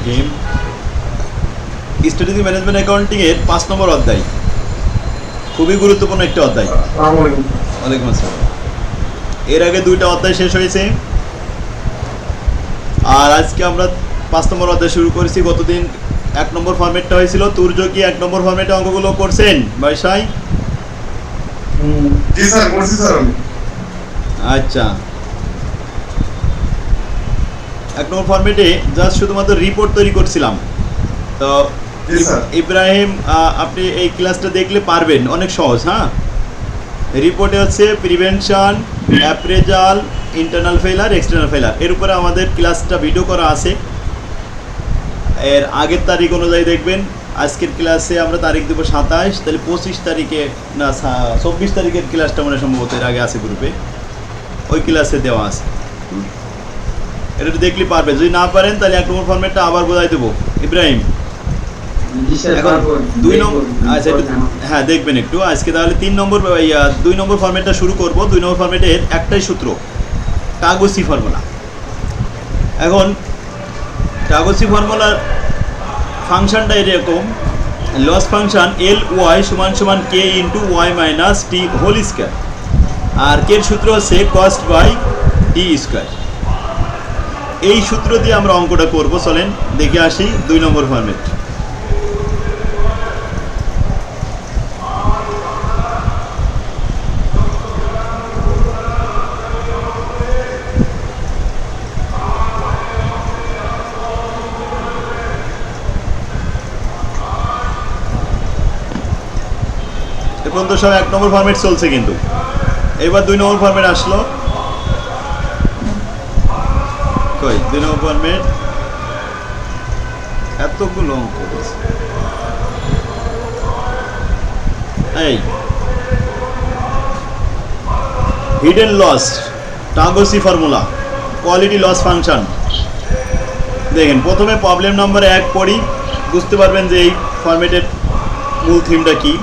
রহিম। Strategy management accounting এর 5 নম্বর অধ্যায়, খুবই গুরুত্বপূর্ণ একটা অধ্যায়। ওয়ালাইকুম আসসালাম। এর আগে 2টা অধ্যায় শেষ হয়েছে, আর আজকে আমরা 5 নম্বর অধ্যায় শুরু করেছি। গতদিন 1 নম্বর ফরম্যাটটা হয়েছিল। তুর্য কি 1 নম্বর ফরম্যাটে অঙ্কগুলো করছেন ভাইসাই? জি স্যার, করছি স্যার আমি। আচ্ছা, 1 নম্বর ফরম্যাটে জাস্ট শুধুমাত্র রিপোর্ট তৈরি করছিলাম। তো জি স্যার। ইব্রাহিম, আপনি এই ক্লাসটা দেখলে পারবেন, অনেক সহজ। হ্যাঁ, রিপোর্টে হচ্ছে প্রিভেনশন, অ্যাপ্রেজাল, ইন্টারনাল ফেলার, এক্সটার্নাল ফেলার, এর উপরে আমাদের ক্লাসটা ভিডিও করা আছে। এর আগের তারিখ অনুযায়ী দেখবেন। আজকের ক্লাসে আমরা তারিখ দেবো 27, তাহলে 25 তারিখে না 24 তারিখের ক্লাসটা মনে সম্ভবত এর আগে আছে গ্রুপে, ওই ক্লাসে দেওয়া আছে। এটা একটু দেখলে পারবে, যদি না পারেন তাহলে 1 নম্বর ফরম্যাটটা আবার বোঝাই দেবো। ইব্রাহিম, এখন 2 নম্বর, আচ্ছা হ্যাঁ দেখবেন একটু আজকে। তাহলে 2 নম্বর ফরম্যাটটা শুরু করব। 2 নম্বর ফরম্যাটের একটাই সূত্র, কাগজি ফর্মুলা। এখন কাগজি ফর্মুলার ফাংশনটা এরকম, লস ফাংশন এল ওয়াই সমান সমান K into Y minus T whole square, আর কের সূত্র হচ্ছে কস্ট বাই ডি স্কোয়ার। এই সূত্র দিয়ে আমরা অঙ্কটা করব। চলেন দেখে আসি 2 নম্বর ফরম্যাট। এখন তো সব 1 নম্বর ফরম্যাট চলছে, কিন্তু এবার 2 নম্বর ফরম্যাট আসলো। কই 2 নম্বর ফরম্যাট? এতগুলো অঙ্ক আছে। এই hidden loss, Taguchi formula, quality loss function. দেখেন প্রথমে প্রবলেম নাম্বার 1 পড়ি, বুঝতে পারবেন যে এই ফরম্যাটের মূল থিমটা কি।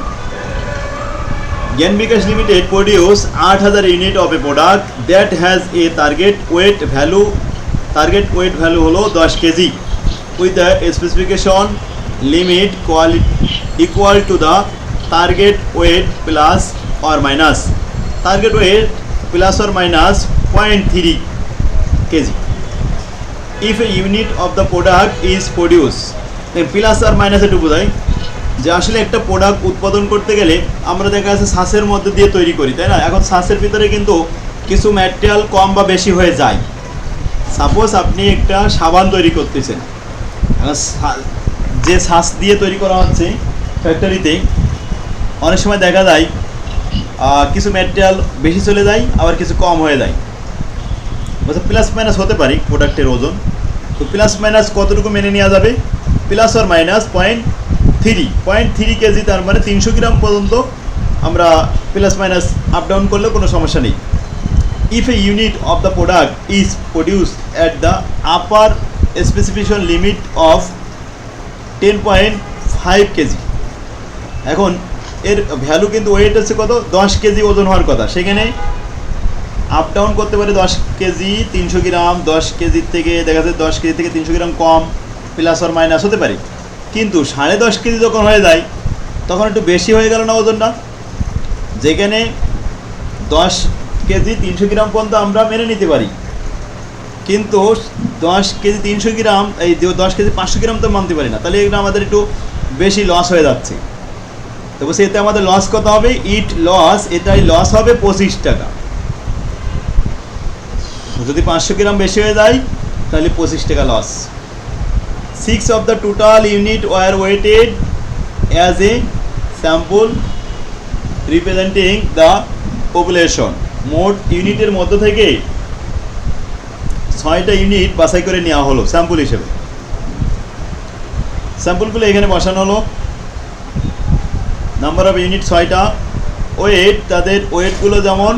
Gyan Bikash limited produce 8000 unit of a product that has a target weight value হলো 10 KG with the specification limit equal to the target weight plus or minus 0.3 KG if a unit of the product is produce. Plus আর minus একটু বোঝাই যে আসলে একটা product উৎপাদন করতে গেলে আমরা দেখা যাচ্ছে ছাঁচের মধ্যে দিয়ে তৈরি করি, তাই না? এখন ছাঁচের ভিতরে কিন্তু কিছু ম্যাটেরিয়াল কম বা বেশি হয়ে যায়। সাপোজ আপনি একটা সাবান তৈরি করতেছেন, যে ছাঁচ দিয়ে তৈরি করা হচ্ছে ফ্যাক্টরিতে, অনেক সময় দেখা যায় কিছু ম্যাটেরিয়াল বেশি চলে যায়, আবার কিছু কম হয়ে যায়। প্লাস মাইনাস হতে পারে প্রোডাক্টের ওজন। তো প্লাস মাইনাস কতটুকু মেনে নেওয়া যাবে? প্লাস আর মাইনাস 0.3 কেজি, তার মানে 300 গ্রাম পর্যন্ত আমরা প্লাস মাইনাস আপ ডাউন করলে কোনো সমস্যা নেই। If a unit of the product is produce at the upper specification limit of 10.5 KG, এখন এর ভ্যালু কিন্তু ওয়েট হচ্ছে কত? 10 কেজি ওজন হওয়ার কথা। সেখানে আপ ডাউন করতে পারে 10 কেজি, 300 গ্রাম, 10 কেজির থেকে দেখা যাচ্ছে 10 কেজি থেকে 300 গ্রাম কম, প্লাস আর মাইনাস হতে পারে। কিন্তু 10.5 কেজি যখন হয়ে যায় তখন একটু বেশি হয়ে গেল না ওজনটা? যেখানে 10 কেজি 300 গ্রাম পর্যন্ত আমরা মেনে নিতে পারি, কিন্তু 10 কেজি 300 গ্রাম, এই 10 কেজি 500 গ্রাম তো মানতে পারি না। তাহলে এটা আমাদের একটু বেশি লস হয়ে যাচ্ছে। তো বলছে এতে আমাদের লস কত হবে? এটাই লস হবে 25 টাকা। যদি 500 গ্রাম বেশি হয়ে যায় তাহলে 25 টাকা loss. 6 of the total unit were weighted as a sample representing the population. মোট ইউনিটের মধ্য থেকে 6টা ইউনিট বাছাই করে নেওয়া হলো স্যাম্পল হিসেবে। স্যাম্পলগুলো এখানে বসানো হলো। নাম্বার অফ ইউনিট 6টা। ওয়েট, তাদের ওয়েটগুলো যেমন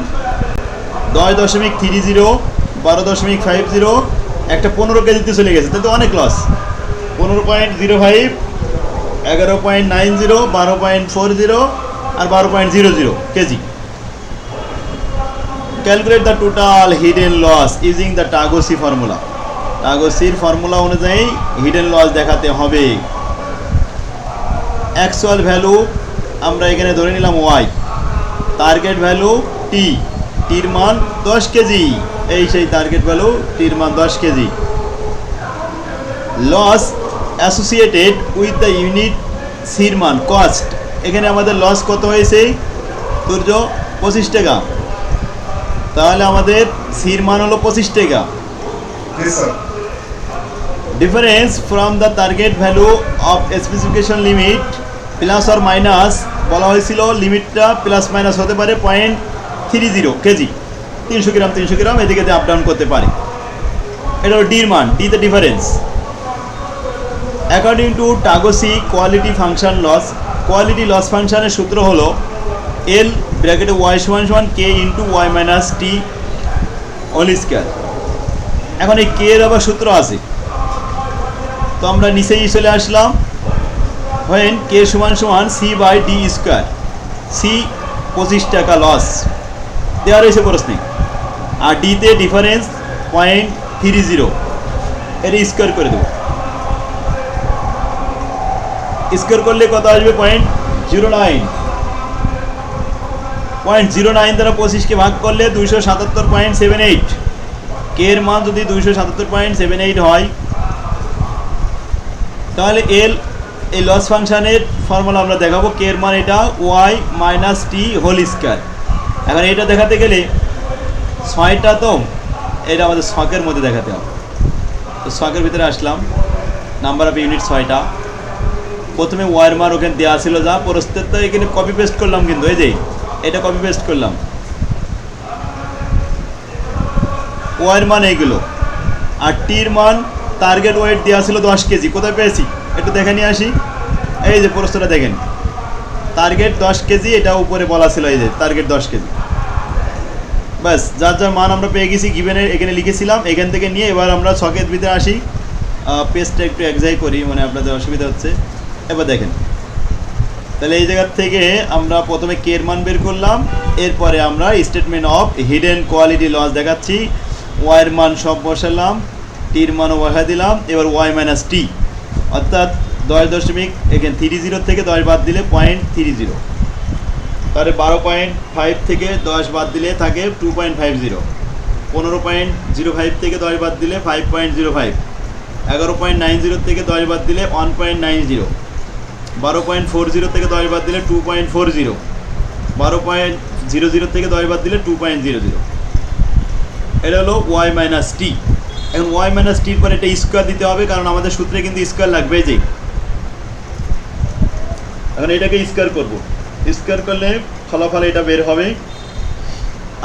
10.30, 12.50, একটা 15 কেজিতে চলে গেছে, তাতে অনেক লস। 15.05, 11.90, 12.40 আর 12.00 KG. Calculate the total hidden loss using the Taguchi formula. টাগসির ফর্মুলা অনুযায়ী হিডেন লস দেখাতে হবে। অ্যাকচুয়াল ভ্যালু আমরা এখানে ধরে নিলাম ওয়াই, টার্গেট ভ্যালু টি, টির মান 10 কেজি, এই সেই টার্গেট ভ্যালু, টির মান 10 কেজি। Loss associated with the unit সির মান কস্ট, এখানে আমাদের লস কত হয়েছে সূর্য 25 টাকা, তাহলে আমাদের সির মান হলো 25 টাকা। Yes, sir. Difference from the target value of specification limit plus or minus, বলা হয়েছিল লিমিটটা প্লাস মাইনাস হতে পারে 0.30 কেজি, 300 গ্রাম 300 গ্রাম এদিকে আপ ডাউন করতে পারে। এটা হলো ডির মান, ডিতে difference. According to Taguchi quality function loss, quality loss ফাংশনের সূত্র হলো এল ব্র্যাকেটে ওয়াই সমান সমান K into Y minus T whole square. এখন এই কে এর আবার সূত্র আছে, তো আমরা নিচেই চলে আসলাম। হোয়েন কে সমান সমান C by D square, C 25 টাকা লস দেওয়া রয়েছে প্রশ্নে, আর ডিতে ডিফারেন্স 0.30, এর স্কোয়ার করে দেবো। স্কোয়ার করলে কত আসবে 0.09, 0.09 দ্বারা 25কে ভাগ করলে 277.78, কে এর মান যদি 277.78 হয়, তাহলে এল এই লস ফাংশনের ফর্মুলা আমরা দেখাবো। কে এর মান এটা Y minus T whole square. এখন এটা দেখাতে গেলে 6টা, তো এটা আমাদের ছকের মধ্যে দেখাতে হবে। তো ছকের ভিতরে আসলাম, নাম্বার অফ ইউনিট 6টা। প্রথমে ওয়াইয়ের মান ওখানে দেওয়া ছিল, যা প্রস্তুত, তো এখানে কপি পেস্ট করলাম, কিন্তু এই যে এটা কপি পেস্ট করলাম, ওয়াইয়ের মান এইগুলো, আর টির মান টার্গেট ওয়েট দেওয়া ছিল 10 কেজি। কোথায় পেয়েছি একটু দেখে নিয়ে আসি। এই যে প্রশ্নটা দেখেন, টার্গেট 10 কেজি, এটা উপরে বলা ছিল, এই যে টার্গেট 10 কেজি। ব্যাস, যার যার মান আমরা পেয়ে গেছি, গিভেনের এখানে লিখেছিলাম, এখান থেকে নিয়ে এবার আমরা ছকের ভিতরে আসি। পেজটা একটু এক্সাই করি, মানে আপনাদের অসুবিধা হচ্ছে। এবার দেখেন, তাহলে এই জায়গার থেকে আমরা প্রথমে কে এর মান বের করলাম, এরপরে আমরা statement of hidden quality loss দেখাচ্ছি। ওয়াইয়ের মান সব বসালাম, টির মানও বসা দিলাম, এবার ওয়াই মাইনাস টি, অর্থাৎ 10 এখানে 30 থেকে 10 বাদ দিলে 0.30, তাহলে 12.5 থেকে 10 বাদ দিলে থাকে 2.50, 15.05 থেকে 10 বাদ দিলে 5.05, 11.90 থেকে 10 বাদ দিলে 1.90, 12.40 থেকে 10 বাদ দিলে 2.40, 12.00 থেকে 10 বাদ দিলে 2.00। এটা হলো ওয়াই মাইনাস টি। এখন ওয়াই মাইনাস টির পরে এটা স্কোয়ার দিতে হবে, কারণ আমাদের সূত্রে কিন্তু স্কোয়ার লাগবে। যে এখন এটাকে স্কোয়ার করব, স্কোয়ার করলে ফলাফল এটা বের হবে,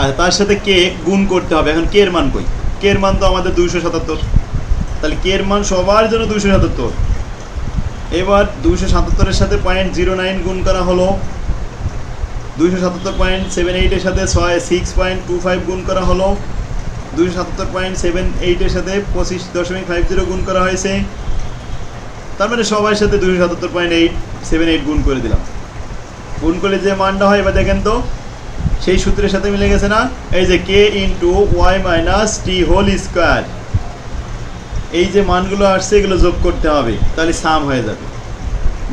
আর তার সাথে কে গুণ করতে হবে। এখন কে এর মান কই? কে এর মান তো আমাদের 277, তাহলে কে এর মান সবার জন্য 277। এবার 277-এর সাথে 0.09 গুণ করা হলো, 277.78-এর সাথে 6.25 গুণ করা হলো, 277.78-এর সাথে 25.50 গুণ করা হয়েছে, তার মানে সবার সাথে 277.878 গুণ করে দিলাম। গুণ করলে যে মানটা হয়, এবার দেখেন তো সেই সূত্রের সাথে মিলে গেছে না? এই যে কে into Y minus T whole square, এই যে মানগুলো আসছে এগুলো যোগ করতে হবে, তাহলে সাম হয়ে যাবে।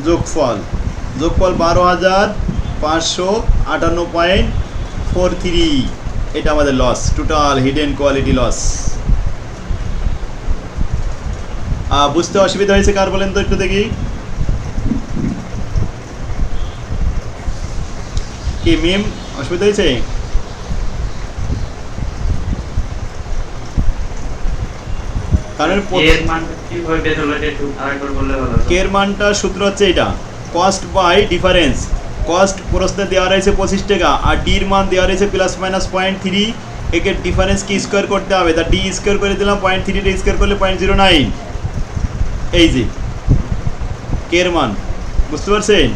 যোগফল 12,558.43, এটা আমাদের loss, total hidden quality loss. বুঝতে অসুবিধা হয়েছে কার বলেন তো একটু দেখি? কি মিম অসুবিধা হয়েছে? কারণ কের মানটা সূত্র হচ্ছে এটা, কস্ট বাই ডিফারেন্স। কস্ট প্রশ্নে দেওয়া রয়েছে 25 টাকা, আর ডির মান দেওয়া রয়েছে প্লাস মাইনাস 0.3, একে ডিফারেন্সকে স্কোয়ার করতে হবে, তা ডি স্কোয়ার করে দিলাম, 0.3টা স্কোয়ার করলে 0.09। এই যে কের মান, বুঝতে পারছেন?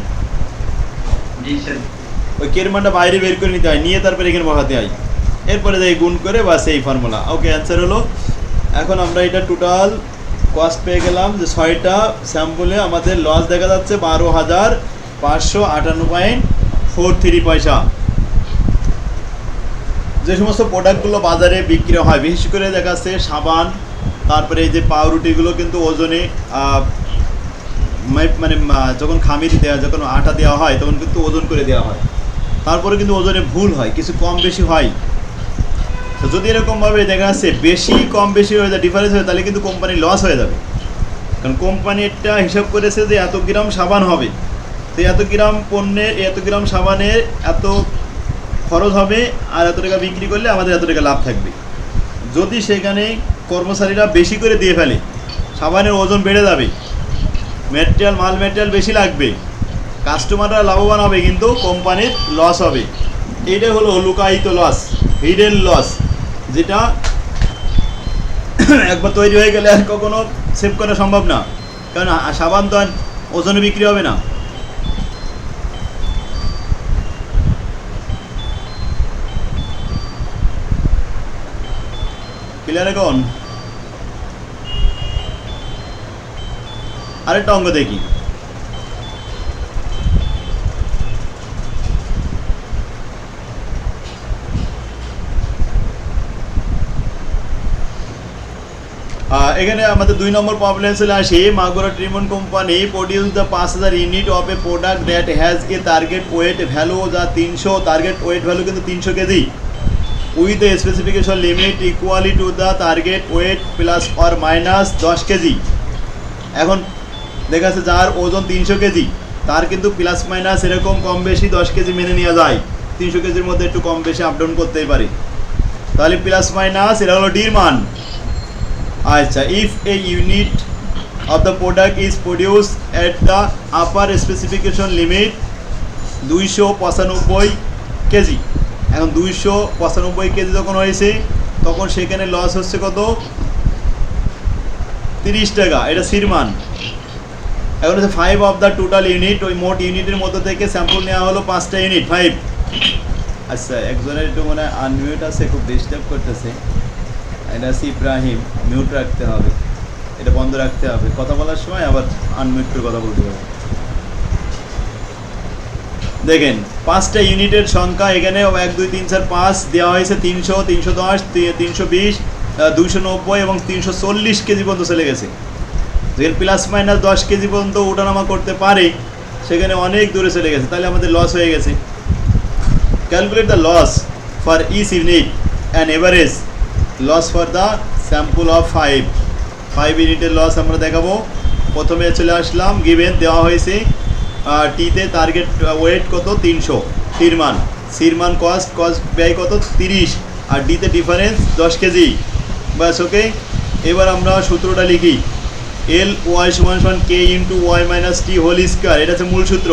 ওই কের মানটা বাইরে বের করে নিতে হয়, নিয়ে তারপরে এখানে বসাতে হয়, এরপরে যাই গুণ করে, বাস এই ফর্মুলা। ওকে, অ্যান্সার হলো। এখন আমরা এটা টোটাল কস্ট পেয়ে গেলাম যে 6টা স্যাম্পলে আমাদের লস দেখা যাচ্ছে 12,558.43 পয়সা। যে সমস্ত প্রোডাক্টগুলো বাজারে বিক্রি হয়, বিশেষ করে দেখা যাচ্ছে সাবান, তারপরে এই যে পাউরুটিগুলো কিন্তু ওজনে মানে যখন খামির দেওয়া, যখন আটা দেওয়া হয় তখন কিন্তু ওজন করে দেওয়া হয়, তারপরে কিন্তু ওজনে ভুল হয়, কিছু কম বেশি হয়। তো যদি এরকমভাবে দেখা যাচ্ছে বেশি কম বেশি হয়ে যায়, ডিফারেন্স হয়, তাহলে কিন্তু কোম্পানির লস হয়ে যাবে। কারণ কোম্পানিটা হিসাব করেছে যে এত গ্রাম সাবান হবে, তো এত গ্রাম পণ্যের এত গ্রাম সাবানের এত খরচ হবে, আর এত টাকা বিক্রি করলে আমাদের এত টাকা লাভ থাকবে। যদি সেখানে কর্মচারীরা বেশি করে দিয়ে ফেলে, সাবানের ওজন বেড়ে যাবে, মাল ম্যাটেরিয়াল বেশি লাগবে, কাস্টমাররা লাভবান হবে কিন্তু কোম্পানির লস হবে। এইটাই হলো লুকায়িত লস, হিডেন লস, যেটা একবার তৈরি হয়ে গেলে আর কখনো সেভ করা সম্ভব না। কারণ সাবান তো আর ওজনে বিক্রি হবে না। ক্লিয়ার? এখন আরেকটা অঙ্ক দেখি। এখানে আমাদের 2 নম্বর প্রবলেম চলে আসে। মাগুরা ট্রিমন company produce the 5000 unit of a product that has a target weight value, যা 300, টার্গেট ওয়েট ভ্যালু কিন্তু 300 KG, with a specification limit equally to the target weight plus or minus 10 KG. এখন দেখা যাচ্ছে যার ওজন 300 কেজি, তার কিন্তু plus minus এরকম কম বেশি 10 কেজি মেনে নেওয়া যায়। 300 কেজির মধ্যে একটু কম বেশি আপ ডাউন করতেই পারে, তাহলে প্লাস মাইনাস এটা হলো ডির মান। আচ্ছা, if a unit of the product is produce at the upper specification limit 295 KG. এখন 295 কেজি যখন হয়েছে তখন সেখানে লস হচ্ছে কত? 30 টাকা, এটা সির মান। এখন হচ্ছে 5 অফ দ্য টোটাল ইউনিট, ওই মোট ইউনিটের মধ্যে থেকে স্যাম্পল নেওয়া হলো 5টা ইউনিট, 5। আচ্ছা, একজনের একটু মানে আনমিউট আছে, খুব ডিস্টার্ব করতেছে। এটা হচ্ছে ইব্রাহিম, মিউট রাখতে হবে, এটা বন্ধ রাখতে হবে, কথা বলার সময় আবার আনমিউট করে কথা বলতে হবে। দেখেন 5টা ইউনিটের সংখ্যা এখানে 1 2 3 4 5 দেওয়া হয়েছে। 300, 310, 320, 290 এবং 340 কেজি পর্যন্ত চলে গেছে। যেখানে প্লাস মাইনাস 10 কেজি পর্যন্ত ওঠানামা করতে পারে, সেখানে অনেক দূরে চলে গেছে, তাহলে আমাদের লস হয়ে গেছে। Calculate the loss for each unit and average loss for the sample of 5 ইউনিটের লস আমরা দেখাবো। প্রথমে চলে আসলাম, গিভেন দেওয়া হয়েছে টিতে টার্গেট ওয়েট কত? 300, টির মান, সির মান কস্ট ব্যয় কত? 30, আর ডিতে ডিফারেন্স 10 কেজি। ব্যাস, ওকে। এবার আমরা সূত্রটা লিখি, এল ওয়াই সমান সমান K into Y minus T whole square, এটা হচ্ছে মূল সূত্র।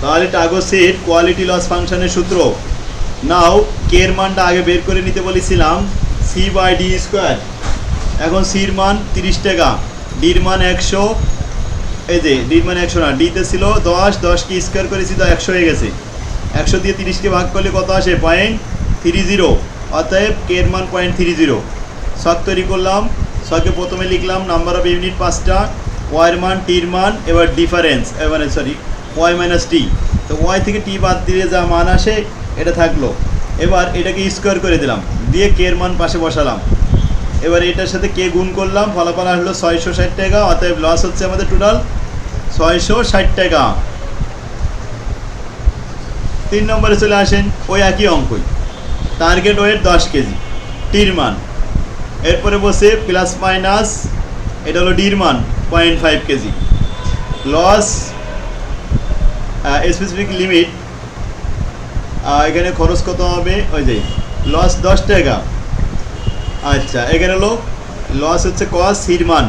তাহলে টাগোসের কোয়ালিটি লস ফাংশনের সূত্র। নাও কে এর মানটা আগে বের করে নিতে বলেছিলাম, সি বাই ডি স্কোয়ার। এখন সির মান 30 টাকা, ডির মান 100, এই যে ডির মান 100 না, ডিতে ছিল 10 কি স্কোয়ার করেছি তো 100 হয়ে গেছে। 100 দিয়ে 30কে ভাগ করলে কত আসে? 0.30। অতএব কে এর মান 0.30। শখ তৈরি করলাম, শখে প্রথমে লিখলাম নাম্বার অফ ইউনিট 5টা, ওয়াইয়ের মান, টির মান, এবার ডিফারেন্স, এবারে ওয়াই মাইনাস টি। তো ওয়াই থেকে টি বাদ দিলে যা মান আসে এটা থাকলো। এবার এটাকে স্কোয়ার করে দিলাম, দিয়ে কে এর মান পাশে বসালাম। এবার এটার সাথে কে গুণ করলাম, ফলাফল আসলো 660 টাকা। অতএব লস হচ্ছে আমাদের টোটাল 660 টাকা। 3 নম্বরে চলে আসেন, ওই একই অঙ্কই, টার্গেট ওয়েট 10 কেজি, টির মান, এরপরে বসে প্লাস মাইনাস, এটা হলো ডির মান 0.5 কেজি, লস স্পেসিফিক লিমিট, এখানে খরচ কত হবে? ওই যে লস 10 টাকা। আচ্ছা, এখানে হলো লস হচ্ছে কস, সির মান,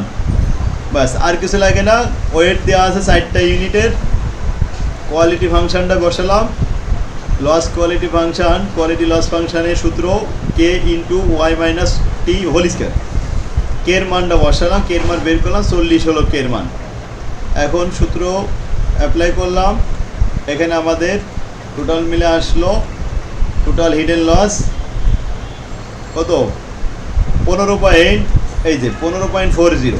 বাস, আর কিছু লাগে না। ওয়েট দেওয়া আছে 4টা ইউনিটের, কোয়ালিটি ফাংশনটা বসালাম, loss quality function, quality loss ফাংশনের সূত্র K into Y minus T whole square. কের মানটা বসালাম, কের মান বের করলাম, 40 হলো কের মান। এখন সূত্র অ্যাপ্লাই করলাম, এখানে আমাদের টোটাল মিলে আসলো, টোটাল হিডেন লস কত? 15 এই যে 15.40।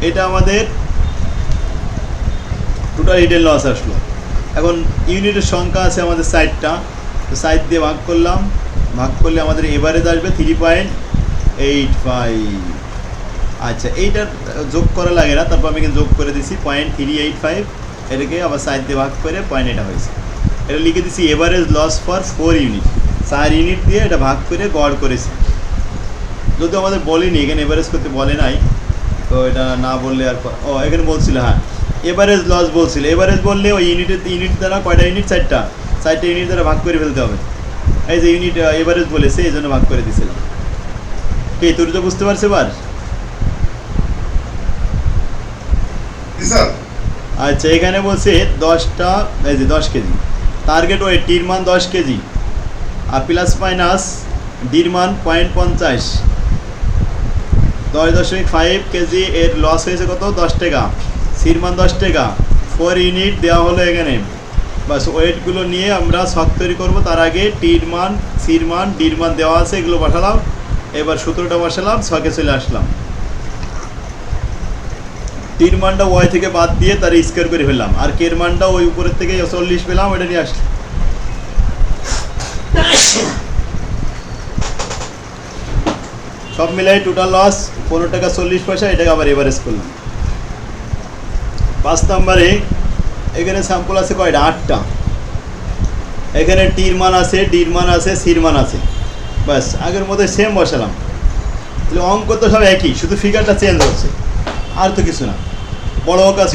এটা আমাদের টোটাল হিডেন লস আসলো। এখন ইউনিটের সংখ্যা আছে আমাদের 60টা, তো 60 দিয়ে ভাগ করলাম, ভাগ করলে আমাদের এভারেজ আসবে 3.85। আচ্ছা, এইটার যোগ করা লাগে না, তারপর আমি কিন্তু যোগ করে দিছি 0.385, এটাকে আবার 60 দিয়ে ভাগ করে পয়েন্ট এটা হয়েছে। এটা লিখে দিছি average loss for 4 unit, 4 unit দিয়ে এটা ভাগ করে গড় করেছি। যদিও আমাদের বলেনি, এখানে এভারেজ করতে বলে নাই, তো এটা না বললে আর এখানে বলছিল, হ্যাঁ এভারেজ লস বলছিল। এভারেজ বললে ওই ইউনিট দ্বারা কয়টা ইউনিট, 4টা ইউনিট দ্বারা ভাগ করে ফেলতে হবে। এই যে ইউনিট এভারেজ বলেছে, এই জন্য ভাগ করে দিয়েছিলাম। কে তুই তো বুঝতে পারছে এবার? জি স্যার। আচ্ছা, এখানে বলছে 10টা, এই যে 10 কেজি টার্গেট ওয়েট, টির মান 10 কেজি, আর প্লাস মাইনাস ডির মান 0.50, 10.5 কেজি এর লস হয়েছে কত, 10 টাকা। সির মান 10 টাকা, 4 ইউনিট দেওয়া হলো এখানে। বাস ওয়েটগুলো নিয়ে আমরা ছক তৈরি করবো, তার আগে টির মান, সির মান, ডির মান দেওয়া আছে, এগুলো বসালাম। এবার সূত্রটা বসালাম, ছকে চলে আসলাম। টির মানটা ওয়াই থেকে বাদ দিয়ে তার স্কোয়ার করে ফেললাম, আর কের মানটা ওই উপরের থেকে 40 পেলাম, ওটা নিয়ে আসলাম। সব মিলাই টোটাল লস 15 টাকা 40 পয়সা, এটাকে আবার এভারেজ করলাম। 5 নম্বরে এখানে স্যাম্পল আছে কয়টা, 8টা। এখানে টির মান আছে, ডির মান আছে, সির মান আছে, ব্যাস আগের মতো সেম বসালাম। তাহলে অঙ্ক তো সব একই, শুধু ফিগারটা চেঞ্জ হচ্ছে, আর তো কিছু না। বড় কাজ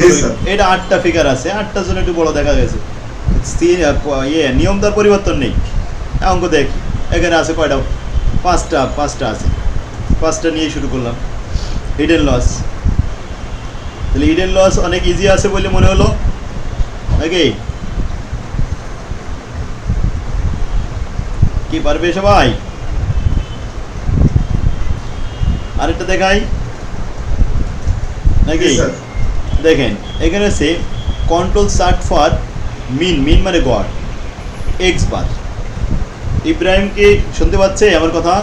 এটা 8টা ফিগার আছে, 8টার জন্য একটু বড় দেখা গেছে। নিয়ম তার পরিবর্তন নেই, অঙ্ক দেখি। এখানে আছে কয়টা, 5টা আছে। 5টা নিয়ে শুরু করলাম। হিডেন লস, তাহলে হিডেন লস অনেক ইজি আছে বলে মনে হলো নাকি? কি পারবে সবাই? আরেকটা দেখাই নাকি? দেখেন এখানে আছে কন্ট্রোল চার্ট ফর মিন, মিন মানে গড়, এক্স বার। ইব্রাহিম কি শুনতে পাচ্ছে আমার কথা?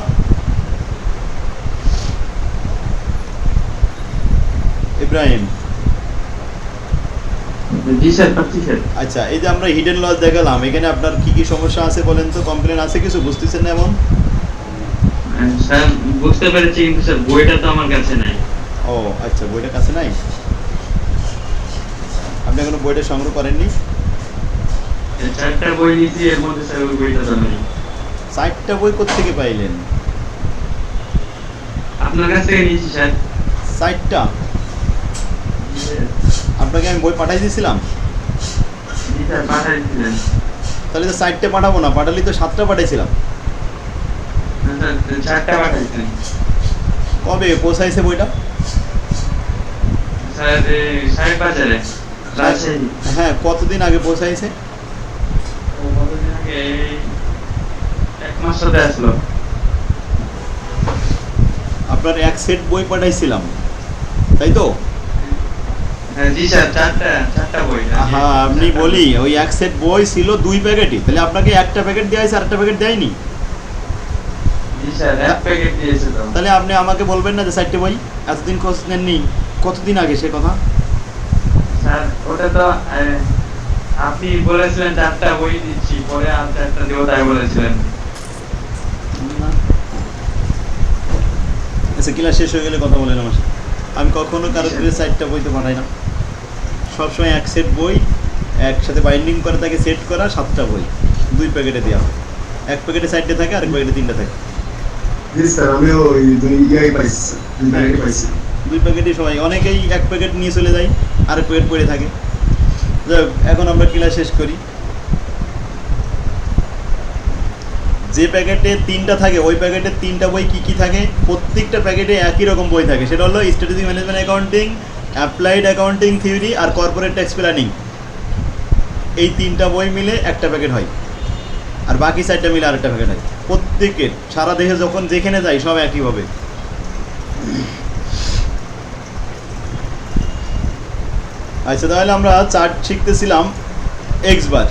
ইব্রাহিম, জি স্যার, পাচ্ছি স্যার। আচ্ছা, এই যে আমরা হিডেন লস দেখালাম, এখানে আপনার কি কি সমস্যা আছে বলেন তো? কমপ্লেন আছে কিছু, বুঝতেছেন না এমন? স্যার বুঝতে পেরেছি, কিন্তু স্যার বইটা তো আমার কাছে নাই। ও আচ্ছা, বইটা কাছে নাই, আপনি এখনো বইটা সংগ্রহ করেননি? 4টা বই নিয়েছি, এর মধ্যে স্যার ওই বইটা তো নেই। 60টা বই কোত্থেকে পাইলেন? আপনার কাছ থেকে নিয়েছি স্যার। 60টা? আপনাকে আমি বই পাঠাই দিয়েছিলাম? জি স্যার, পাঠাইছিলেন। তাহলে তো 60টা পাঠাবো না, পাঠালি তো 7টা পাঠাইছিলাম। স্যার 4টা পাঠাইছেন। কবে পৌঁছাইছে বইটা? স্যার 5:30 রাজশাহী। হ্যাঁ, কতদিন আগে পৌঁছাইছে? কতদিন আগে? 1 মাস হতে আসলো। আপনার এক সেট বই পাঠাইছিলাম, তাই তো? জি স্যার, 4টা বই। হ্যাঁ, আপনি বলি ওই এক সেট বই ছিল 2 প্যাকেটই, তাহলে আপনাকে একটা প্যাকেট দেওয়া হয়েছে, আরেকটা প্যাকেট দেয়নি? জি স্যার, 1 প্যাকেট দিয়েছে তো। তাহলে আপনি আমাকে বলবেন না যে 4টে বই এতদিন খোঁজ নেননি? কতদিন আগে সে কথা? স্যার ওটা তো আপনি বলেছিলেন 4টা বই দিচ্ছি, পরে আর 4টা দেবো তাই বলেছিলেন। আচ্ছা, ক্লাস শেষ হয়ে গেলে কথা বলেন আমার সাথে। আমি কখনো কারো থেকে 4টা বই তো পাঠাই না, সবসময় এক সেট বই একসাথে বাইন্ডিং করে তাকে সেট করা, 7টা বই 2 প্যাকেটে দেওয়া হয়। এক প্যাকেটে 4টে থাকে, আরেক প্যাকেটে 3টে থাকে। জি স্যার, আমিও ওই ইয়াই পাইছি, 2 প্যাকেটই পাইছি। 2 প্যাকেটই সবাই, অনেকেই এক প্যাকেট নিয়ে চলে যায়, আরেক প্যাকেট পড়ে থাকে। যাই হোক, এখন আমরা ক্লাস শেষ করি। যে প্যাকেটে 3টা থাকে, ওই প্যাকেটে 3টা বই কি কি থাকে? প্রত্যেকটা প্যাকেটে একই রকম বই থাকে, সেটা হলো strategic management accounting, applied accounting theory আর কর্পোরেট ট্যাক্স প্ল্যানিং। এই 3টা বই মিলে একটা প্যাকেট হয়, আর বাকি 4টা মিলে আরেকটা প্যাকেট হয়। প্রত্যেকের সারা দেশে যখন যেখানে যাই সব একইভাবে। আচ্ছা, তাহলে আমরা chart শিখতেছিলাম। X bar,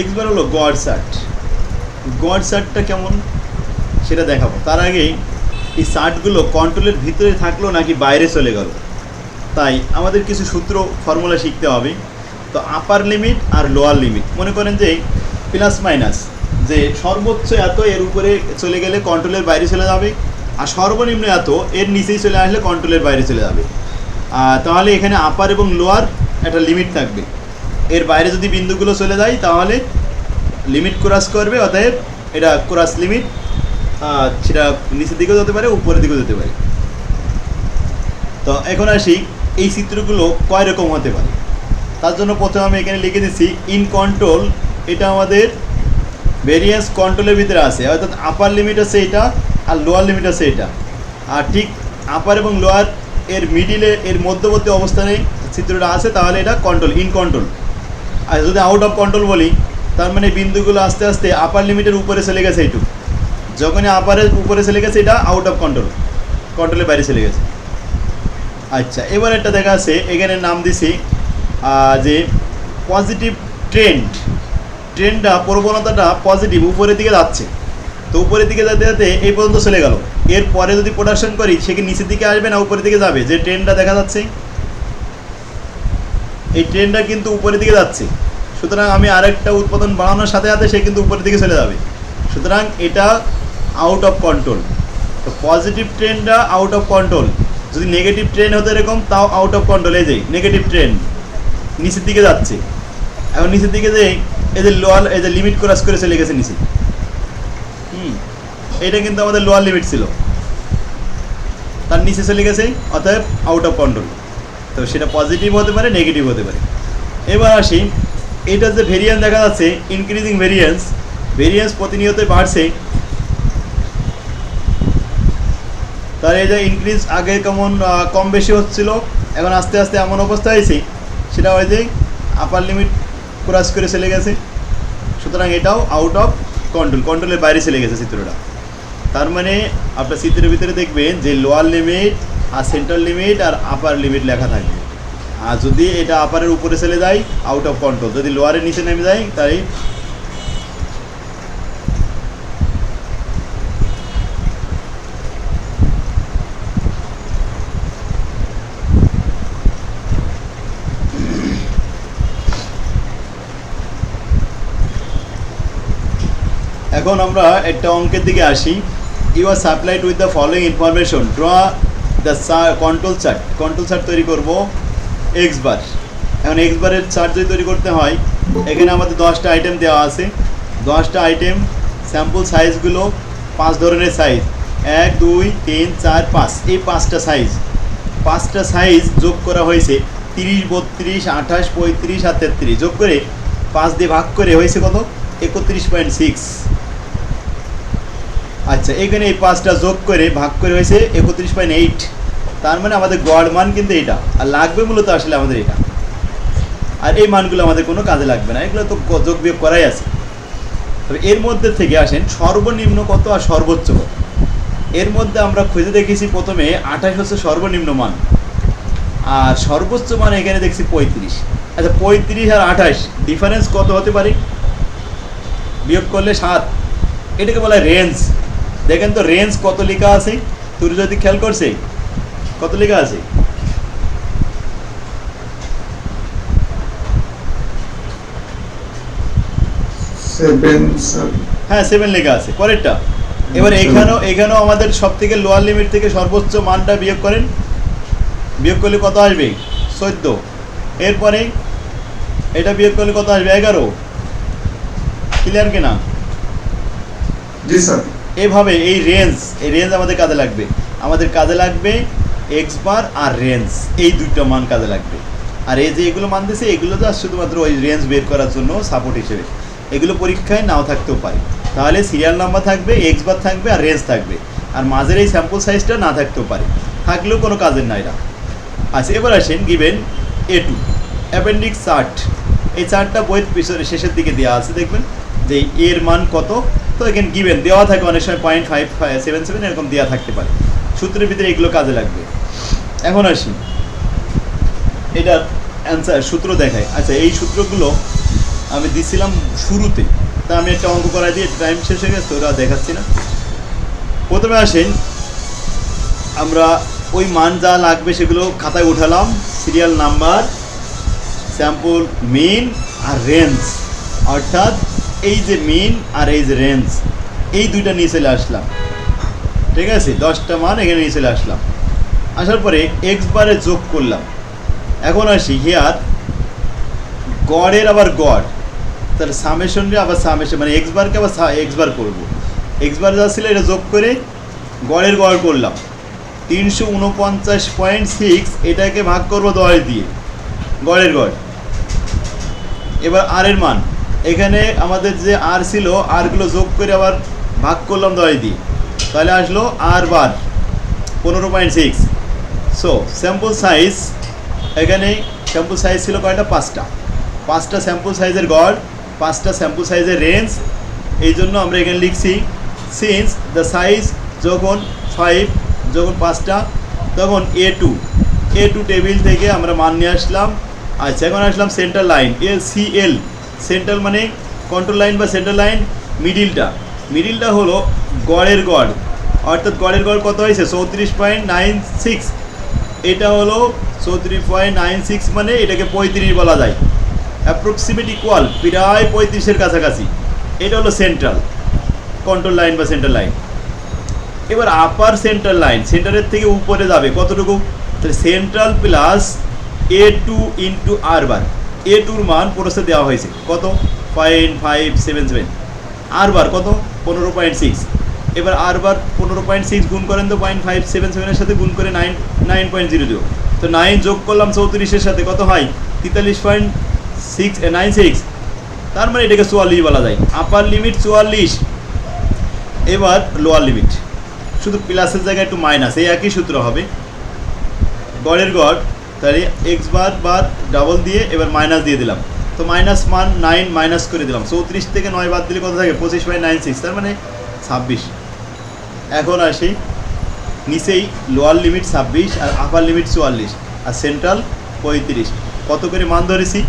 x bar হলো গড় চার্ট। গড় চার্টটা কেমন সেটা দেখাবো। তার আগে এই চার্টগুলো কন্ট্রোলের ভিতরে থাকলো নাকি বাইরে চলে গেল তাই আমাদের কিছু সূত্র ফর্মুলা শিখতে হবে। তো আপার লিমিট আর লোয়ার লিমিট, মনে করেন যে প্লাস মাইনাস, যে সর্বোচ্চ এত এর উপরে চলে গেলে কন্ট্রোলের বাইরে চলে যাবে, আর সর্বনিম্ন এত এর নিচেই চলে আসলে কন্ট্রোলের বাইরে চলে যাবে। তাহলে এখানে আপার এবং লোয়ার একটা লিমিট থাকবে, এর বাইরে যদি বিন্দুগুলো চলে যায় তাহলে লিমিট ক্রস করবে, অতএব এটা ক্রস লিমিট, সেটা নিচের দিকেও যেতে পারে উপরের দিকেও যেতে পারে। তো এখন আসি এই চিত্রগুলো কয় রকম হতে পারে। তার জন্য প্রথমে আমি এখানে লিখে দিচ্ছি ইন কন্ট্রোল, এটা আমাদের ভেরিয়েন্স কন্ট্রোলের ভিতরে আছে, অর্থাৎ আপার লিমিট আছে এটা আর লোয়ার লিমিট আছে এটা। আর ঠিক আপার এবং লোয়ার এর মিডিলে, এর মধ্যবর্তী অবস্থানে চিত্রটা আছে, তাহলে এটা কন্ট্রোল, ইন কন্ট্রোল। আর যদি আউট অফ কন্ট্রোল বলি, তার মানে বিন্দুগুলো আস্তে আস্তে আপার লিমিটের উপরে চলে গেছে, এইটুকু যখনই আপারের উপরে চলে গেছে এটা আউট অফ কন্ট্রোল, কন্ট্রোলের বাইরে চলে গেছে। আচ্ছা, এবার একটা দেখা আছে, এখানে নাম দিছি যে পজিটিভ ট্রেন্ড, ট্রেন্ডটা প্রবণতাটা পজিটিভ উপরের দিকে যাচ্ছে। তো উপরের দিকে যেতে যেতে এই পর্যন্ত চলে গেল, এরপরে যদি প্রোডাকশন করি সে কি নিচের দিকে আসবে না উপরের দিকে যাবে? যে ট্রেন্ডটা দেখা যাচ্ছে এই ট্রেন্ডটা কিন্তু উপরের দিকে যাচ্ছে, সুতরাং আমি আরেকটা উৎপাদন বাড়ানোর সাথে সাথে সে কিন্তু উপরের দিকে চলে যাবে, সুতরাং এটা আউট অফ কন্ট্রোল। তো পজিটিভ ট্রেন্ডটা আউট অফ কন্ট্রোল, যদি নেগেটিভ ট্রেন্ড হতো এরকম তাও আউট অফ কন্ট্রোল। এই যে নেগেটিভ ট্রেন্ড নিচের দিকে যাচ্ছে, এখন নিচের দিকে যে এই যে লোয়ার, এই যে লিমিট ক্রস করে চলে গেছে নিচে, এটা কিন্তু আমাদের লোয়ার লিমিট ছিল, তার নিচে চলে গেছে, অতএব আউট অফ কন্ট্রোল। তো সেটা পজিটিভ হতে পারে, নেগেটিভ হতে পারে। এবার আসি, এটা যে ভেরিয়েন্স দেখা যাচ্ছে ইনক্রিজিং ভেরিয়েন্স, ভেরিয়েন্স প্রতিনিয়তই বাড়ছে। তার এই যে ইনক্রিজ আগে কেমন কম বেশি হচ্ছিল, এখন আস্তে আস্তে এমন অবস্থা হয়েছে সেটা হয় যে আপার লিমিট ক্রস করে চলে গেছে, সুতরাং এটাও আউট অফ কন্ট্রোল, কন্ট্রোলের বাইরে চলে গেছে চিত্রটা। তার মানে আপনার চিত্রের ভিতরে দেখবেন যে লোয়ার লিমিট আর সেন্ট্রাল লিমিট আর আপার লিমিট লেখা থাকবে। আর যদি এটা আপারের উপরে চলে যায় আউট অফ কন্ট্রোল, যদি লোয়ারের নিচে নেমে যায় তাই এখন আমরা একটা অঙ্কের দিকে আসি। You are supplied with the following information, draw the control chart. Control chart তৈরি করব এক্স বার। এখন এক্স বারের চার্ট যদি তৈরি করতে হয়, এখানে আমাদের 10টা আইটেম দেওয়া আছে, 10টা আইটেম, স্যাম্পল সাইজগুলো 5 ধরনের সাইজ, 1 2 3 4 5, এই 5টা সাইজ, 5টা সাইজ যোগ করা হয়েছে 30 32 28 35 আর 33, যোগ করে 5 দিয়ে ভাগ করে হয়েছে কত? 31.6। আচ্ছা, এখানে এই 5টা যোগ করে ভাগ করে হয়েছে 31.8, তার মানে আমাদের গড় মান কিন্তু এটা, আর লাগবে মূলত আসলে আমাদের এটা। আর এই মানগুলো আমাদের কোনো কাজে লাগবে না, এগুলো তো যোগ বিয়োগ করাই আছে। তবে এর মধ্যে থেকে আসেন সর্বনিম্ন কত আর সর্বোচ্চ কত। এর মধ্যে আমরা খুঁজে দেখেছি প্রথমে 28 হচ্ছে সর্বনিম্ন মান, আর সর্বোচ্চ মান এখানে দেখছি 35। আচ্ছা, 35 আর 28 ডিফারেন্স কত হতে পারে? বিয়োগ করলে 7, এটাকে বলা হয় রেঞ্জ। দেখেন তো রেঞ্জ কত লেখা আছে, তুই যদি খেয়াল করছে কত লেখা আছে? হ্যাঁ 7 লেখা আছে পরেরটা। এবার এখানেও আমাদের সব থেকে লোয়ার লিমিট থেকে সর্বোচ্চ মানটা বিয়োগ করেন, বিয়োগ করলে কত আসবে? 14। এরপরে এটা বিয়োগ করলে কত আসবে? 11। ক্লিয়ার কিনা? জি স্যার। এভাবে এই রেঞ্জ আমাদের কাজে লাগবে, আমাদের কাজে লাগবে এক্স বার আর রেঞ্জ, এই দুইটা মান কাজে লাগবে। আর এই যে এগুলো মান দিয়েছে এগুলো তো শুধুমাত্র ওই রেঞ্জ বের করার জন্য সাপোর্ট হিসেবে, এগুলো পরীক্ষায় নাও থাকতেও পারে। তাহলে সিরিয়াল নাম্বার থাকবে, এক্স বার থাকবে আর রেঞ্জ থাকবে, আর মাঝের এই স্যাম্পল সাইজটা না থাকতেও পারে, থাকলেও কোনো কাজের না এটা। আচ্ছা, এবার আসেন গিভেন A2 অ্যাপেন্ডিক্স চার্ট। এই চার্টটা বইয়ের পিছনে শেষের দিকে দেওয়া আছে, দেখবেন যে এর মান কত। তো এখানে গিভেন দেওয়া থাকে, অনেক সময় 0.577 এরকম দেওয়া থাকতে পারে, সূত্রের ভিতরে এগুলো কাজে লাগবে। এখন আসি এটার অ্যান্সার, সূত্র দেখায়। আচ্ছা, এই সূত্রগুলো আমি দিছিলাম শুরুতে, তা আমি একটা অঙ্ক করাই দিয়ে টাইম শেষ হয়ে গেছে, ওরা দেখাচ্ছি না। প্রথমে আসেন আমরা ওই মান যা লাগবে সেগুলো খাতায় উঠালাম, সিরিয়াল নাম্বার, স্যাম্পল মিন আর রেঞ্জ, অর্থাৎ এই যে মিন আর এই যে রেঞ্জ, এই দুইটা নিয়ে চলে আসলাম। ঠিক আছে, 10টা মান এখানে নিয়ে চলে আসলাম। আসার পরে এক্স বারে যোগ করলাম। এখন আসি হিয়ার গড়ের আবার গড়, তাহলে সামেশনরে আবার সামেশন, মানে এক্স বারকে আবার এক্স বার করবো। এক্স বার যা ছিল এটা যোগ করে গড়ের গড় করলাম 349.6, এটাকে ভাগ করবো 10 দিয়ে, গড়ের গড়। এবার আর এর মান, এখানে আমাদের যে আর ছিল আরগুলো যোগ করে আবার ভাগ করলাম 10 দিয়ে, তাহলে আসলো আর বার 15.6। সো স্যাম্পল সাইজ, এখানে স্যাম্পল সাইজ ছিল কয়টা? 5টা স্যাম্পল সাইজের গড়, 5টা স্যাম্পল সাইজের রেঞ্জ। এই জন্য আমরা এখানে লিখছি সিন্স দ্য সাইজ যখন 5, যখন 5টা, তখন A2 টেবিল থেকে আমরা মান নিয়ে আসলাম। আচ্ছা, এখন আসলাম সেন্টার লাইন, LCL, সেন্টার মানে কন্ট্রোল লাইন বা সেন্টার লাইন, মিডিলটা হলো গড়ের গড়, অর্থাৎ গড়ের গড় কত হয়েছে? 34.96। এটা হলো 34.96, মানে এটাকে 35 বলা যায়, অ্যাপ্রক্সিমেট ইকুয়াল, প্রায় 35-এর কাছাকাছি। এটা হলো সেন্ট্রাল কন্ট্রোল লাইন বা সেন্টার লাইন। এবার আপার সেন্টার লাইন, সেন্টারের থেকে উপরে যাবে কতটুকু? তাহলে সেন্ট্রাল প্লাস A2 ইন্টু আর বার। A2-র মান প্রসে দেওয়া হয়েছে কত? 0.577। আর বার কত? 15.6। এবার আর বার 15.6 গুণ করেন তো 0.577-এর সাথে গুণ করে 9.00, তো 9 যোগ করলাম 34-এর সাথে, কত হয়? 43.696। তার মানে এটাকে 44 বলা যায়। আপার লিমিট 44। এবার লোয়ার লিমিট, শুধু প্লাসের জায়গায় একটু মাইনাস, এই একই সূত্র হবে। গড়ের গড়, তাহলে এক্স বার বার ডাবল দিয়ে এবার মাইনাস দিয়ে দিলাম, তো মাইনাস মান 9 মাইনাস করে দিলাম। 34 থেকে 9 বাদ দিলে কত থাকে? 25.96, তার মানে 26। এখন আসি নিচেই, লোয়ার লিমিট 26 আর আপার লিমিট 44 আর সেন্ট্রাল 35। কত করে মান ধরেছি?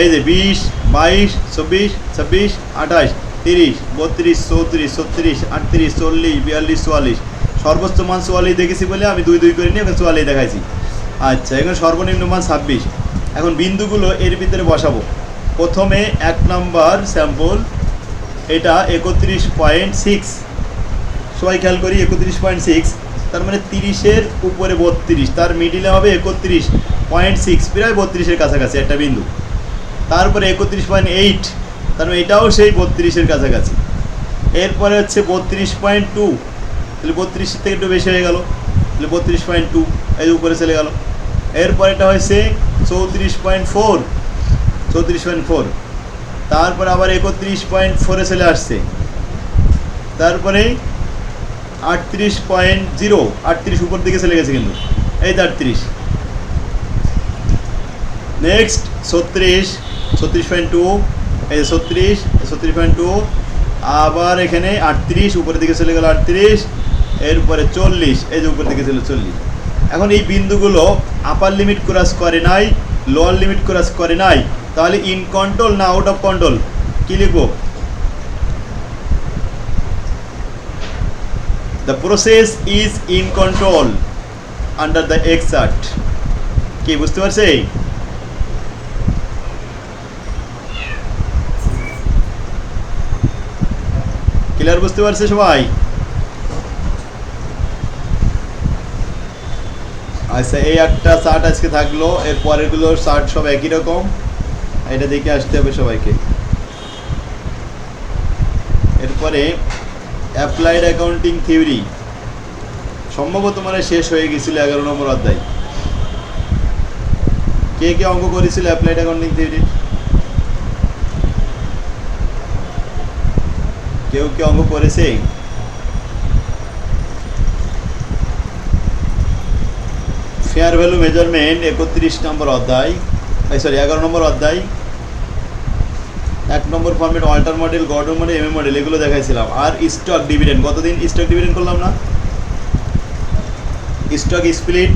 এই যে 20, 22, 24, 26, 28, 30, 32, 34, 36, 38, 40, 42, 44। সর্বোচ্চ মান 44 দেখেছি বলে আমি 2 করে নিয়ে ওখানে 44 দেখাইছি। আচ্ছা, এখানে সর্বনিম্ন মান 26। এখন বিন্দুগুলো এর ভিতরে বসাবো। প্রথমে 1 নম্বর স্যাম্পল, এটা 31.6, সবাই খেয়াল করি 31.6, তার মানে 30-এর উপরে 32, তার মিডিলে হবে 31.6, প্রায় 32-এর কাছাকাছি একটা বিন্দু। তারপরে 31.8, তার মানে এটাও সেই 32-এর কাছাকাছি। এরপরে হচ্ছে 32.2, তাহলে 32 থেকে একটু বেশি হয়ে গেল, তাহলে 32.2 এই উপরে চলে গেল। এরপর এটা হয়েছে 34.4, তারপরে আবার 31.4-এ চলে আসছে। তারপরে 38.0, 38 উপর দিকে চলে গেছে কিন্তু, এই 38। নেক্সট 36.2, এই 36.2, আবার এখানে 38 উপরের দিকে চলে গেল 38, এরপরে 40, এই যে উপর দিকে ছিল 40। এখন এই বিন্দুগুলো আপার লিমিট ক্রস করে নাই, লোয়ার লিমিট ক্রস করে নাই, তাহলে ইন কন্ট্রোল না আউট অফ কন্ট্রোল? কি লিখবো? The process is in control under the x chart. কি বুঝতে পারছে? ক্লিয়ার বুঝতে পারছে সবাই? আচ্ছা, এই একটা চার্ট আজকে থাকলো, এর পরেরগুলোর চার্ট সব একই রকম, এটা দেখে আসতে হবে সবাইকে। এরপরে অ্যাপ্লাইড অ্যাকাউন্টিং থিওরি সম্ভবত মানে শেষ হয়ে গেছিল 11 নম্বর অধ্যায়। কে কে অঙ্ক করেছিল অ্যাপ্লাইড অ্যাকাউন্টিং থিওরি? কেউ কে অঙ্ক করেছে? ফেয়ার ভ্যালু মেজারমেন্ট 31 নম্বর অধ্যায়, 11 নম্বর অধ্যায়। 1 number format, Walter model, Gordon model, MM model, এগুলো দেখাইছিলাম। আর স্টক ডিভিডেন্ড, কতদিন স্টক ডিভিডেন্ড করলাম না? Stock split,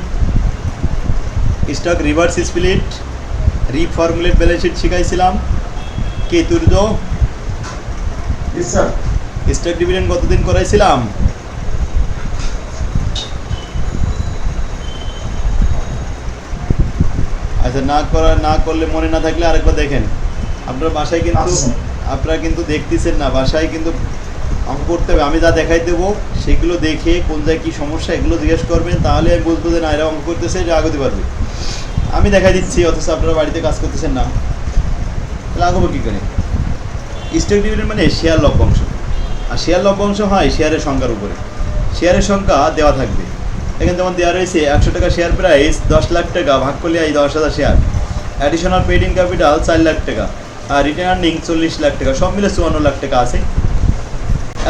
stock reverse split, reformulate balance sheet শিখাইছিলাম। কে তুর্য? স্টক ডিভিডেন্ড কতদিন করাইছিলাম? আচ্ছা, না করলে মনে না থাকলে আরেকবার দেখেন। আপনার বাসায় কিন্তু আচ্ছা। আপনারা কিন্তু দেখতেছেন না, বাসায় কিন্তু অঙ্ক করতে হবে। আমি যা দেখাই দেবো সেগুলো দেখে কোন জায়গায় কী সমস্যা এগুলো জিজ্ঞেস করবেন, তাহলে আমি বুঝবো যে না এরা অঙ্ক করতেছে, এটা আগাতে পারবে। আমি দেখাই দিচ্ছি অথচ আপনারা বাড়িতে কাজ করতেছেন না, তাহলে আগাবো কী করে? স্টক ডিভিডেন্ড মানে শেয়ার লভ্যাংশ, আর শেয়ার লভ্যাংশ হয় শেয়ারের সংখ্যার উপরে। শেয়ারের সংখ্যা দেওয়া থাকবে, এখানে যেমন দেওয়া রয়েছে 100 টাকা শেয়ার প্রাইস, 10 লাখ টাকা ভাগ করলে এই 10,000 share, additional paid in capital 4 lakh টাকা, আর রিটার্ন আর্নিং 40 লাখ টাকা, সব মিলে 54 লাখ টাকা আছে।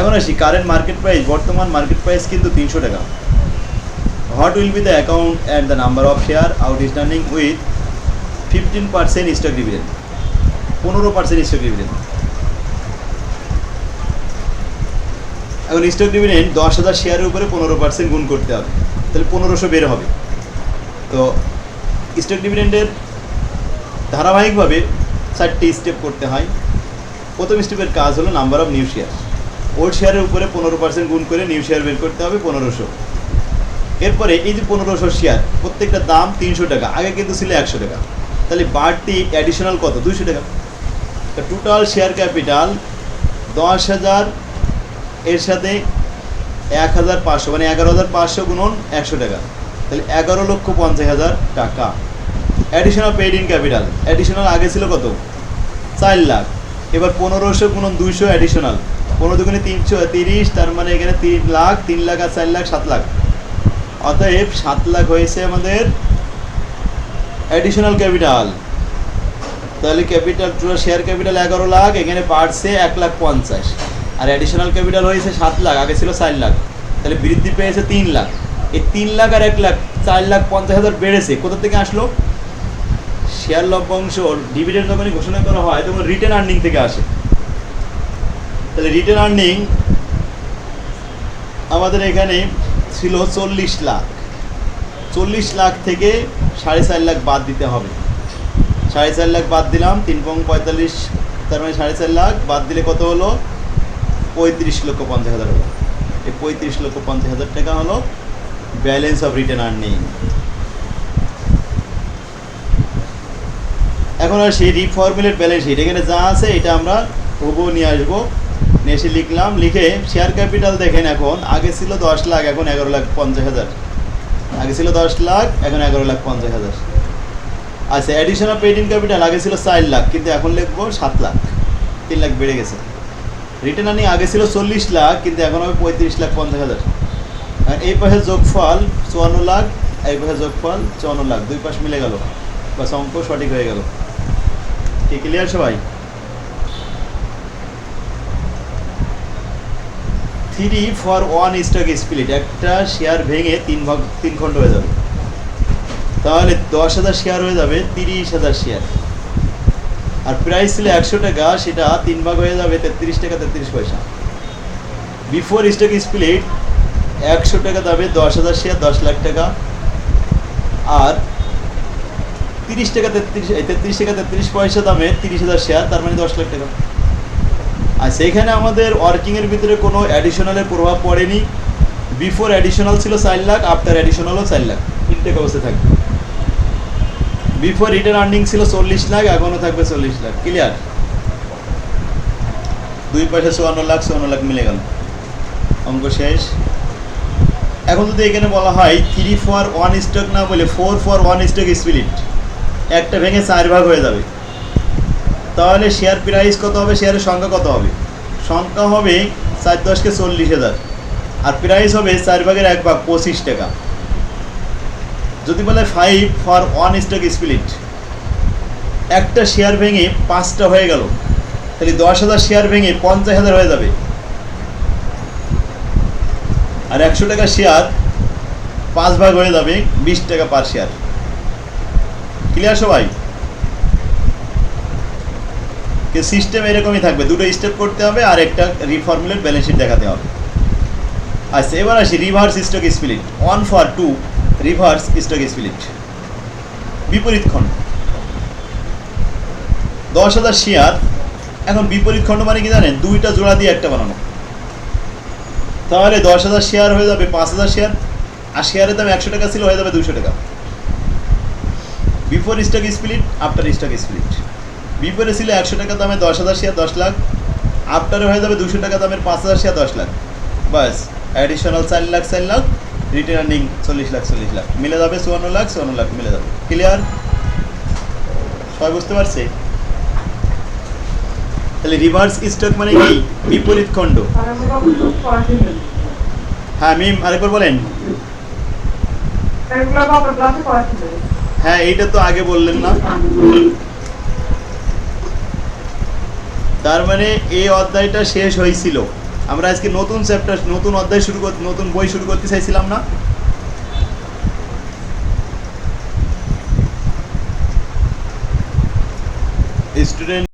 এখন আসি কারেন্ট মার্কেট প্রাইস, বর্তমান মার্কেট প্রাইস কিন্তু 300 টাকা। What will be the account and the number of share outstanding with 15% stock dividend, 15% stock dividend. এখন স্টক ডিভিডেন্ড 10,000 শেয়ারের উপরে 15% গুণ করতে হবে, তাহলে 1500 বের হবে। তো স্টক ডিভিডেন্ডের ধারাবাহিকভাবে 4টি স্টেপ করতে হয়। প্রথম স্টেপের কাজ হলো number of new share, old শেয়ারের উপরে 15% গুণ করে নিউ শেয়ার বের করতে হবে 1500। এরপরে এই যে 1500 শেয়ার, প্রত্যেকটা দাম 300 টাকা, আগে কিন্তু ছিল 100 টাকা, তাহলে বাড়তি অ্যাডিশনাল কত? 200 টাকা। তো টোটাল শেয়ার ক্যাপিটাল 10,000 এর সাথে 1,500, মানে 11,500 গুণন 100 টাকা, তাহলে 11,50,000 টাকা। Additional paid in capital, additional আগে ছিল কত? 4 লাখ, এবার 1500 গুণন 200 অ্যাডিশনাল, 15 দুগুণে 330, তার মানে এখানে 3 লাখ, 3 লাখ আর 4 লাখ 7 লাখ, অতএব 7 লাখ হয়েছে আমাদের অ্যাডিশনাল ক্যাপিটাল। তাহলে capital total share capital 11 lakh, এখানে বাড়ছে 1,50,000, আর অ্যাডিশনাল ক্যাপিটাল হয়েছে 7 লাখ, আগে ছিল 4 লাখ, তাহলে বৃদ্ধি পেয়েছে 3 লাখ। এই 3 লাখ আর 1 লাখ, 4,50,000 বেড়েছে। কোথা থেকে আসলো? শেয়ার লভ্যাংশ ডিভিডেন্ড যখনই ঘোষণা করা হয় তখন রিটেন আর্নিং থেকে আসে। তাহলে রিটেন আর্নিং আমাদের এখানে ছিল 40 লাখ, 40 লাখ থেকে 4.5 লাখ বাদ দিতে হবে। 4.5 লাখ বাদ দিলাম, 3×45, তার মানে 4.5 লাখ বাদ দিলে কত হলো? 35,50,000 হলো। এই 35,50,000 টাকা হলো ব্যালেন্স অফ রিটেন আর্নিং। এখন আর সেই রিফর্মুলেট ব্যালেন্স শিট, এখানে যা আছে এটা আমরা হুবহু নিয়ে আসবো, নিয়ে এসে লিখলাম। লিখে শেয়ার ক্যাপিটাল দেখেন, এখন আগে ছিল 10 লাখ, এখন 11,50,000, আগে ছিল 10 লাখ, এখন 11,50,000। আচ্ছা, অ্যাডিশনাল পেইড ইন ক্যাপিটাল আগে ছিল 4 লাখ, কিন্তু এখন লিখবো 7 লাখ, 3 লাখ বেড়ে গেছে। রিটার্ন আর্নিং আগে ছিল 40 লাখ, কিন্তু এখন হবে 35,50,000। আর এই পাশে যোগফল 54 লাখ, এই পাশে যোগফল 54 লাখ, দুই পাশ মিলে গেল, বাস অঙ্ক সঠিক হয়ে গেল। কি ক্লিয়ার সবাই? 3 for 1 স্টক স্প্লিট, একটা শেয়ার ভেঙে 3 খণ্ড হয়ে যাবে, তাহলে 10,000 শেয়ার হয়ে যাবে 30,000 শেয়ার। আর প্রাইস ছিল 100 টাকা, সেটা 3 ভাগ হয়ে যাবে 33 টাকা 33 পয়সা। বিফোর স্টক স্প্লিট 100 টাকা দামে 10,000 শেয়ার, 10 লাখ টাকা, আর 33 টাকা 33 পয়সা দামে 30,000 শেয়ার, তার মানে 10 লাখ টাকা। আর সেইখানে আমাদের ওয়ার্কিংয়ের ভিতরে কোনো অ্যাডিশনালের প্রভাব পড়েনি। বিফোর অ্যাডিশনাল ছিল 4 লাখ, আফটার অ্যাডিশনালও 4 লাখ, তিনটে অবস্থা থাকবে। বিফোর রিটার্ন আর্নিং ছিল 40 লাখ, এখনও থাকবে 40 লাখ। ক্লিয়ার? দুই পাশে 54 লাখ, 54 লাখ মিলে গেল, অঙ্ক শেষ। এখন যদি এখানে বলা হয় 3 for 1 স্টক না বলে 4 for 1 স্টক স্প্লিট, একটা ভেঙে 4 ভাগ হয়ে যাবে, তাহলে শেয়ার প্রাইস কত হবে? শেয়ারের সংখ্যা কত হবে? সংখ্যা হবে 4×10 = 40,000, আর প্রাইস হবে 4 ভাগের 1 ভাগ, 25 টাকা। যদি বলে 5 for 1 স্টক স্প্লিট, একটা শেয়ার ভেঙে 5টা হয়ে গেল, তাহলে 10,000 শেয়ার ভেঙে 50,000 হয়ে যাবে, আর 100 টাকা শেয়ার 5 ভাগ হয়ে যাবে 20 টাকা পার শেয়ার। ক্লিয়ার সবাই? সিস্টেম এরকমই থাকবে, দুটো স্টেপ করতে হবে আর একটা রিফর্মুলেট ব্যালেন্স শিট দেখাতে হবে। আচ্ছা, এবার আসি reverse stock split, 1 for 2 reverse stock split, বিপরীত খণ্ড। 10,000 শেয়ার, এখন বিপরীত খণ্ড মানে কি জানেন? দুইটা জোড়া দিয়ে একটা বানানো, তাহলে 10,000 শেয়ার হয়ে যাবে 5,000 শেয়ার, আর শেয়ারের দাম 100 টাকা ছিল, হয়ে যাবে 200 টাকা। Before stock split, after stock split. বিফোরে ছিল 100 টাকা দামে 10,000 শেয়ার 10 লাখ, আফটারে হয়ে যাবে 200 টাকা দামের 5,000 শেয়ার 10 লাখ, বাস additional 4 lakh 4 lakh, retain earning 40 lakh 40 lakh, মিলে যাবে 54 লাখ 54 লাখ মিলে যাবে। ক্লিয়ার? সবাই বুঝতে পারছে? তাহলে রিভার্স স্টক মানে কি? বিপরীত খণ্ড। হ্যাঁ মিম আরেকবার বলেন। হ্যাঁ এইটা তো আগে বললেন না। তার মানে এই অধ্যায়টা শেষ হয়েছিল, আমরা আজকে নতুন চ্যাপ্টার নতুন অধ্যায় শুরু করতে নতুন বই শুরু করতে চাইছিলাম না? স্টুডেন্ট